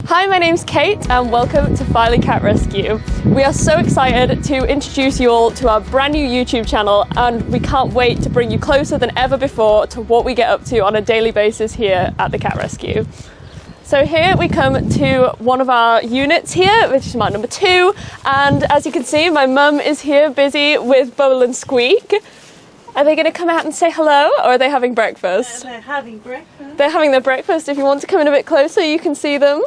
Hi, my name's Kate and welcome to Filey Cat Rescue. We are so excited to introduce you all to our brand new YouTube channel, and we can't wait to bring you closer than ever before to what we get up to on a daily basis here at the Cat Rescue. So here we come to one of our units here, which is my number 2, and as you can see, my mum is here busy with Bowl and Squeak. Are they going to come out and say hello, or are they having breakfast? They're having breakfast. They're having their breakfast. If you want to come in a bit closer, you can see them.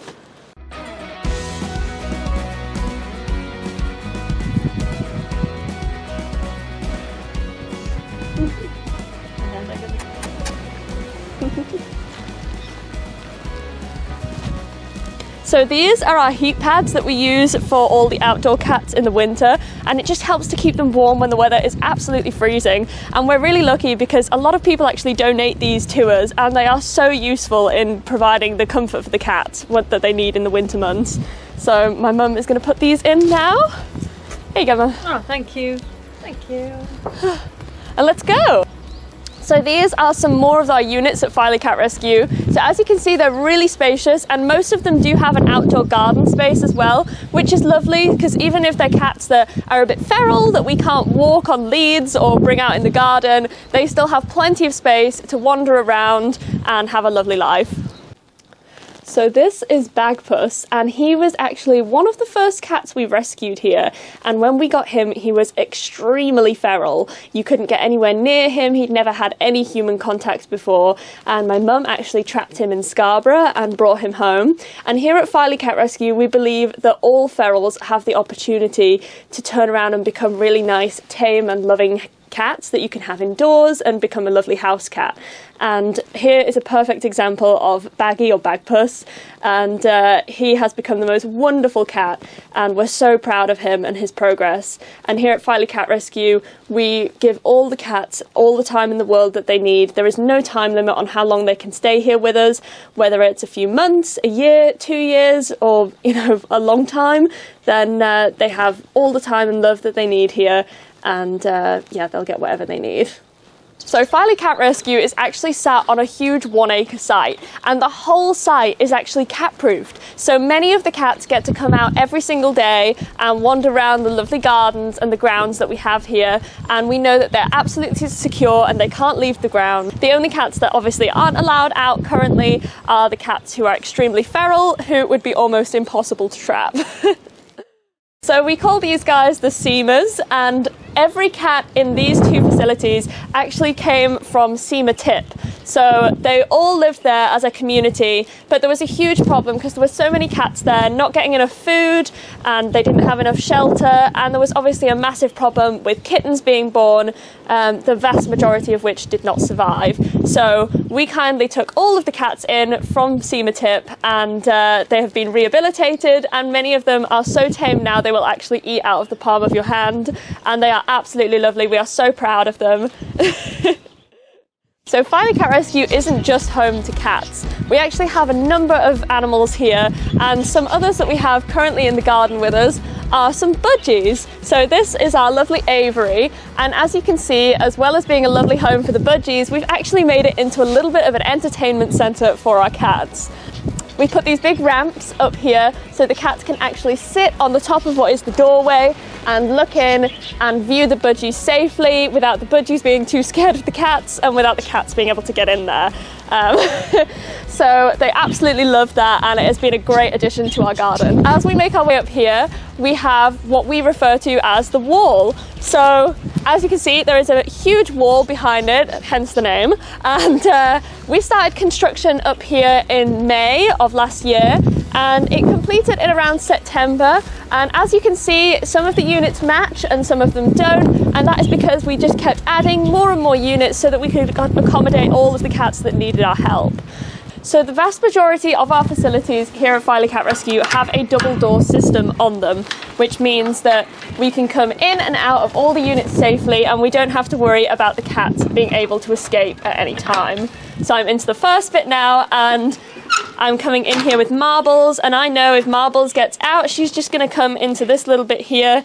So these are our heat pads that we use for all the outdoor cats in the winter, and it just helps to keep them warm when the weather is absolutely freezing. And we're really lucky because a lot of people actually donate these to us, and they are so useful in providing the comfort for the cats that they need in the winter months. So my mum is going to put these in now. Here you go, Mum. Oh, thank you. Thank you. And let's go. So these are some more of our units at Filey Cat Rescue. So as you can see, they're really spacious, and most of them do have an outdoor garden space as well, which is lovely because even if they're cats that are a bit feral, that we can't walk on leads or bring out in the garden, they still have plenty of space to wander around and have a lovely life. So this is Bagpuss, and he was actually one of the first cats we rescued here, and when we got him he was extremely feral. You couldn't get anywhere near him, he'd never had any human contact before, and my mum actually trapped him in Scarborough and brought him home. And here at Filey Cat Rescue we believe that all ferals have the opportunity to turn around and become really nice, tame and loving cats that you can have indoors and become a lovely house cat. And here is a perfect example of Baggy, or Bagpuss, and he has become the most wonderful cat, and we're so proud of him and his progress. And here at Filey Cat Rescue we give all the cats all the time in the world that they need. There is no time limit on how long they can stay here with us, whether it's a few months, a year, 2 years, or a long time. Then they have all the time and love that they need here, and yeah, they'll get whatever they need. So Filey Cat Rescue is actually sat on a huge 1-acre site, and the whole site is actually cat-proofed. So many of the cats get to come out every single day and wander around the lovely gardens and the grounds that we have here, and we know that they're absolutely secure and they can't leave the ground. The only cats that obviously aren't allowed out currently are the cats who are extremely feral, who would be almost impossible to trap. So we call these guys the Seamers, and every cat in these 2 facilities actually came from Seamer Tip. So they all lived there as a community, but there was a huge problem because there were so many cats there not getting enough food, and they didn't have enough shelter, and there was obviously a massive problem with kittens being born, the vast majority of which did not survive. So we kindly took all of the cats in from Seamer Tip, and they have been rehabilitated, and many of them are so tame now they will actually eat out of the palm of your hand, and they are absolutely lovely. We are so proud of them. So Filey Cat Rescue isn't just home to cats. We actually have a number of animals here, and some others that we have currently in the garden with us are some budgies. So this is our lovely aviary, and as you can see, as well as being a lovely home for the budgies, we've actually made it into a little bit of an entertainment centre for our cats. We put these big ramps up here so the cats can actually sit on the top of what is the doorway and look in and view the budgies safely without the budgies being too scared of the cats and without the cats being able to get in there. So they absolutely love that, and it has been a great addition to our garden. As we make our way up here, we have what we refer to as the wall. So as you can see, there is a huge wall behind it, hence the name, and we started construction up here in May of last year, and it completed in around September. And as you can see, some of the units match and some of them don't, and that is because we just kept adding more and more units so that we could accommodate all of the cats that needed our help. So the vast majority of our facilities here at Filey Cat Rescue have a double door system on them, which means that we can come in and out of all the units safely, and we don't have to worry about the cats being able to escape at any time. So I'm into the first bit now, and I'm coming in here with Marbles, and I know if Marbles gets out, she's just going to come into this little bit here.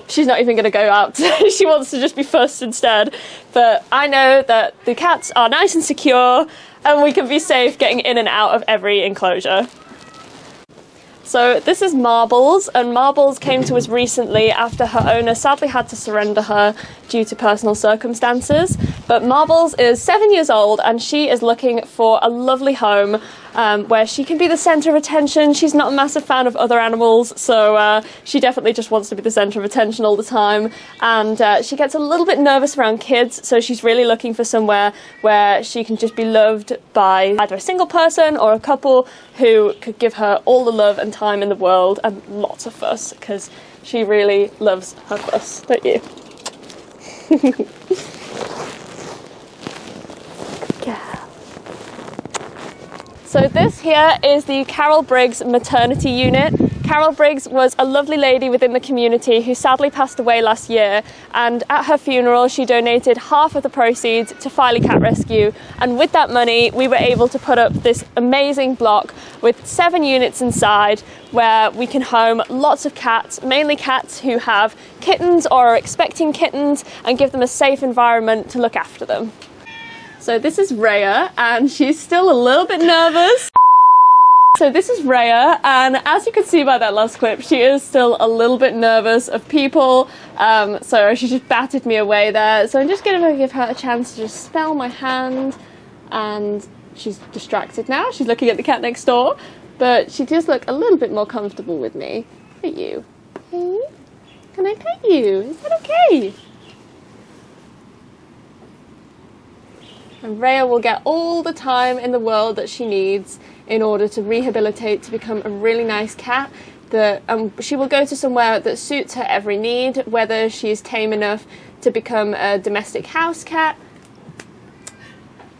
She's not even going to go out. She wants to just be first instead. But I know that the cats are nice and secure, and we can be safe getting in and out of every enclosure. So this is Marbles, and Marbles came to us recently after her owner sadly had to surrender her due to personal circumstances. But Marbles is 7 years old and she is looking for a lovely home where she can be the centre of attention. She's not a massive fan of other animals, so she definitely just wants to be the centre of attention all the time. And she gets a little bit nervous around kids, so she's really looking for somewhere where she can just be loved by either a single person or a couple who could give her all the love and time in the world and lots of fuss, because she really loves her fuss, don't you? Yeah. So this here is the Carol Briggs maternity unit. Carol Briggs was a lovely lady within the community who sadly passed away last year, and at her funeral she donated half of the proceeds to Filey Cat Rescue, and with that money we were able to put up this amazing block with 7 units inside where we can home lots of cats, mainly cats who have kittens or are expecting kittens, and give them a safe environment to look after them. So this is Rhea, and she's still a little bit nervous. So this is Rhea, and as you can see by that last clip, she is still a little bit nervous of people, so she just batted me away there. So I'm just going to give her a chance to just smell my hand, and she's distracted now. She's looking at the cat next door, but she does look a little bit more comfortable with me. Look at you. Hey, can I pet you? Is that okay? And Rhea will get all the time in the world that she needs in order to rehabilitate to become a really nice cat. That she will go to somewhere that suits her every need, whether she's tame enough to become a domestic house cat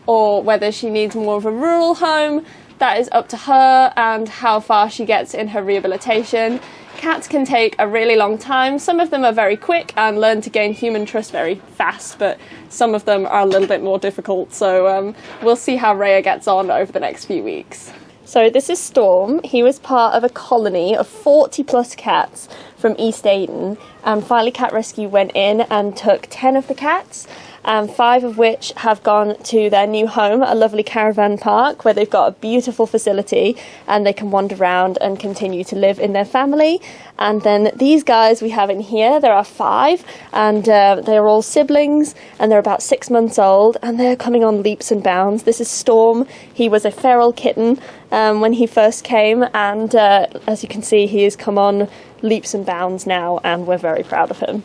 or whether she needs more of a rural home. That is up to her and how far she gets in her rehabilitation. Cats can take a really long time. Some of them are very quick and learn to gain human trust very fast, but some of them are a little bit more difficult. So we'll see how Rhea gets on over the next few weeks. So this is Storm. He was part of a colony of 40 plus cats from East Aden, and Filey Cat Rescue went in and took 10 of the cats, 5 of which have gone to their new home, a lovely caravan park where they've got a beautiful facility and they can wander around and continue to live in their family. And then these guys we have in here, there are 5, and they're all siblings, and they're about 6 months old, and they're coming on leaps and bounds. This is Storm. He was a feral kitten when he first came, and as you can see, he has come on leaps and bounds now, and we're very proud of him.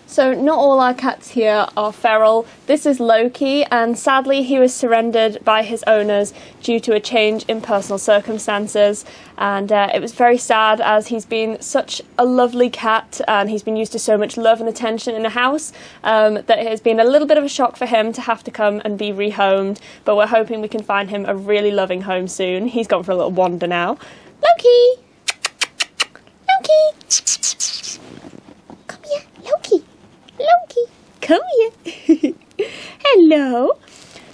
So not all our cats here are feral. This is Loki, and sadly he was surrendered by his owners due to a change in personal circumstances, and it was very sad as he's been such a lovely cat and he's been used to so much love and attention in the house that it has been a little bit of a shock for him to have to come and be rehomed, but we're hoping we can find him a really loving home soon. He's gone for a little wander now. Loki! Loki! Come here, Loki! Loki, come here. Hello.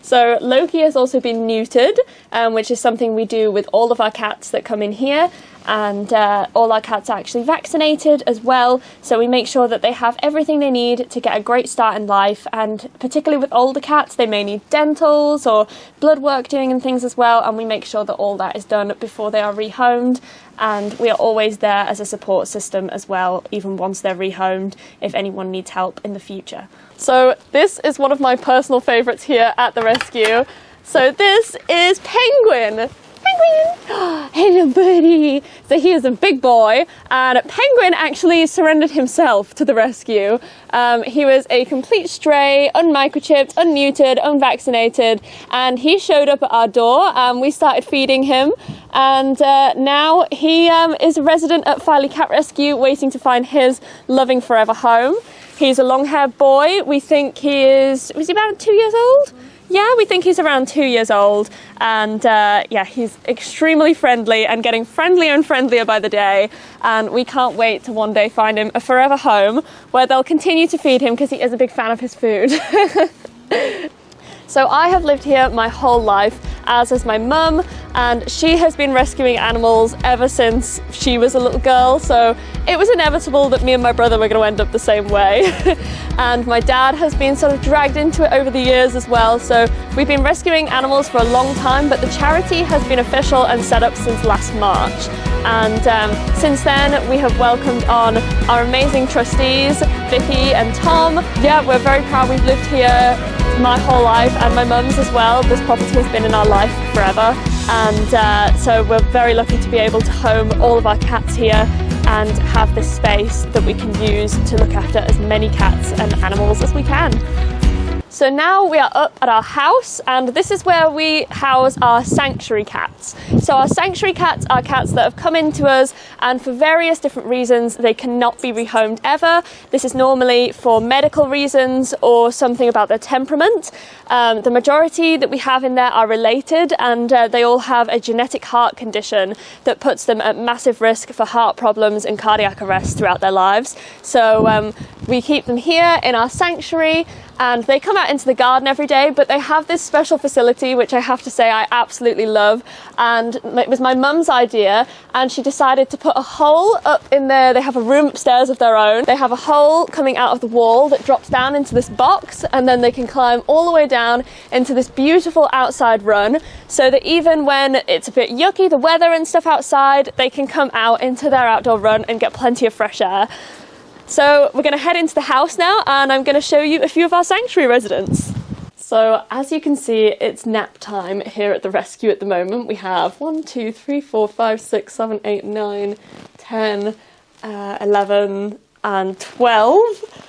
So Loki has also been neutered, which is something we do with all of our cats that come in here, and all our cats are actually vaccinated as well, so we make sure that they have everything they need to get a great start in life. And particularly with older cats, they may need dentals or blood work doing and things as well, and we make sure that all that is done before they are rehomed. And we are always there as a support system as well, even once they're rehomed, if anyone needs help in the future. So this is one of my personal favourites here at the rescue. So this is Penguin. Penguin! Hello, buddy! So he is a big boy, and Penguin actually surrendered himself to the rescue. He was a complete stray, unmicrochipped, unneutered, unvaccinated, and he showed up at our door and we started feeding him. And now he is a resident at Filey Cat Rescue, waiting to find his loving forever home. He's a long-haired boy. We think was he about 2 years old? Yeah, we think he's around 2 years old, and yeah, he's extremely friendly and getting friendlier and friendlier by the day, and we can't wait to one day find him a forever home where they'll continue to feed him because he is a big fan of his food. So I have lived here my whole life, as has my mum, and she has been rescuing animals ever since she was a little girl, so it was inevitable that me and my brother were going to end up the same way. And my dad has been sort of dragged into it over the years as well, so we've been rescuing animals for a long time, but the charity has been official and set up since last March. And since then we have welcomed on our amazing trustees, Vicky and Tom. Yeah, we're very proud. We've lived here my whole life, and my mum's as well. This property has been in our life forever, and so we're very lucky to be able to home all of our cats here and have this space that we can use to look after as many cats and animals as we can. So now we are up at our house, and this is where we house our sanctuary cats. So our sanctuary cats are cats that have come into us, and for various different reasons they cannot be rehomed ever. This is normally for medical reasons or something about their temperament. The majority that we have in there are related, and they all have a genetic heart condition that puts them at massive risk for heart problems and cardiac arrest throughout their lives. So we keep them here in our sanctuary, and they come out into the garden every day, but they have this special facility which I have to say I absolutely love, and it was my mum's idea, and she decided to put a hole up in there. They have a room upstairs of their own. They have a hole coming out of the wall that drops down into this box, and then they can climb all the way down into this beautiful outside run, so that even when it's a bit yucky, the weather and stuff outside, they can come out into their outdoor run and get plenty of fresh air. So we're going to head into the house now, and I'm going to show you a few of our sanctuary residents. So as you can see, it's nap time here at the rescue at the moment. We have 1, 2, 3, 4, 5, 6, 7, 8, 9, 10, 11 and 12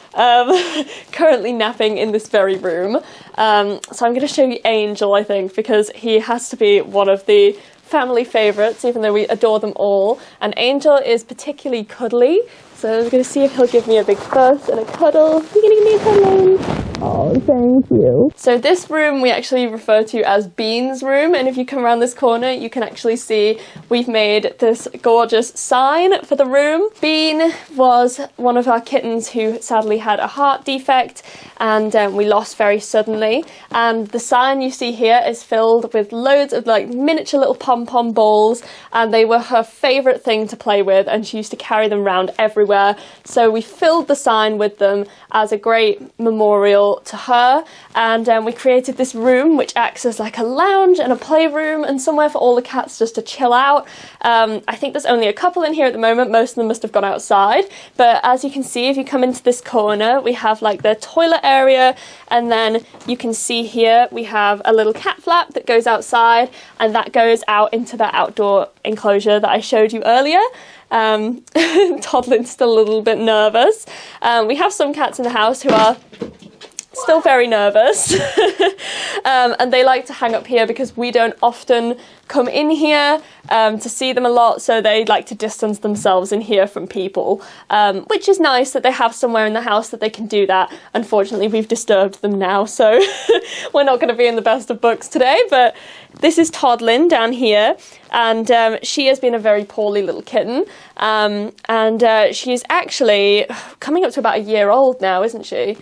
currently napping in this very room. So I'm going to show you Angel, I think, because he has to be one of the family favourites, even though we adore them all. And Angel is particularly cuddly, so I'm going to see if he'll give me a big fuss and a cuddle. You're going to give me a cuddle? Oh, thank you. So this room we actually refer to as Bean's room, and if you come around this corner you can actually see we've made this gorgeous sign for the room. Bean was one of our kittens who sadly had a heart defect, and we lost very suddenly, and the sign you see here is filled with loads of like miniature little pom-pom balls, and they were her favourite thing to play with, and she used to carry them around everywhere. So we filled the sign with them as a great memorial to her, and we created this room which acts as like a lounge and a playroom and somewhere for all the cats just to chill out. I think there's only a couple in here at the moment. Most of them must have gone outside, but as you can see, if you come into this corner, we have like the toilet area, and then you can see here we have a little cat flap that goes outside, and that goes out into the outdoor enclosure that I showed you earlier. Toddlin's still a little bit nervous. We have some cats in the house who are still very nervous and they like to hang up here because we don't often come in here to see them a lot, so they like to distance themselves in here from people, which is nice that they have somewhere in the house that they can do that. Unfortunately, we've disturbed them now, so we're not going to be in the best of books today, but this is Toddlin down here, and she has been a very poorly little kitten, and she's actually coming up to about a year old now, isn't she?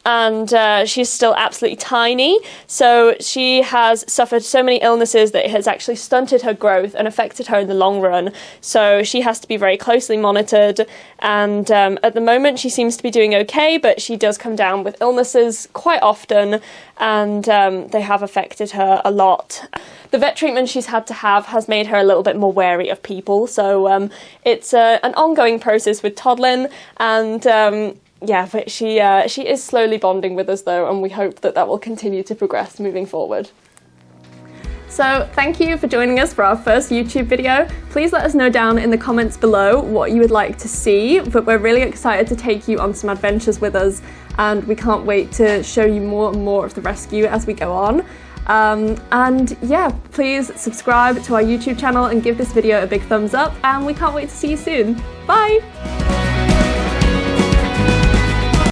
And she's still absolutely tiny, so she has suffered so many illnesses that it has actually stunted her growth and affected her in the long run, so she has to be very closely monitored, and at the moment she seems to be doing okay, but she does come down with illnesses quite often, and they have affected her a lot. The vet treatment she's had to have has made her a little bit more wary of people, so it's an ongoing process with Toddlin, and yeah, but she is slowly bonding with us though, and we hope that that will continue to progress moving forward. So thank you for joining us for our first YouTube video. Please let us know down in the comments below what you would like to see, but we're really excited to take you on some adventures with us, and we can't wait to show you more and more of the rescue as we go on. And yeah, please subscribe to our YouTube channel and give this video a big thumbs up, and we can't wait to see you soon. Bye!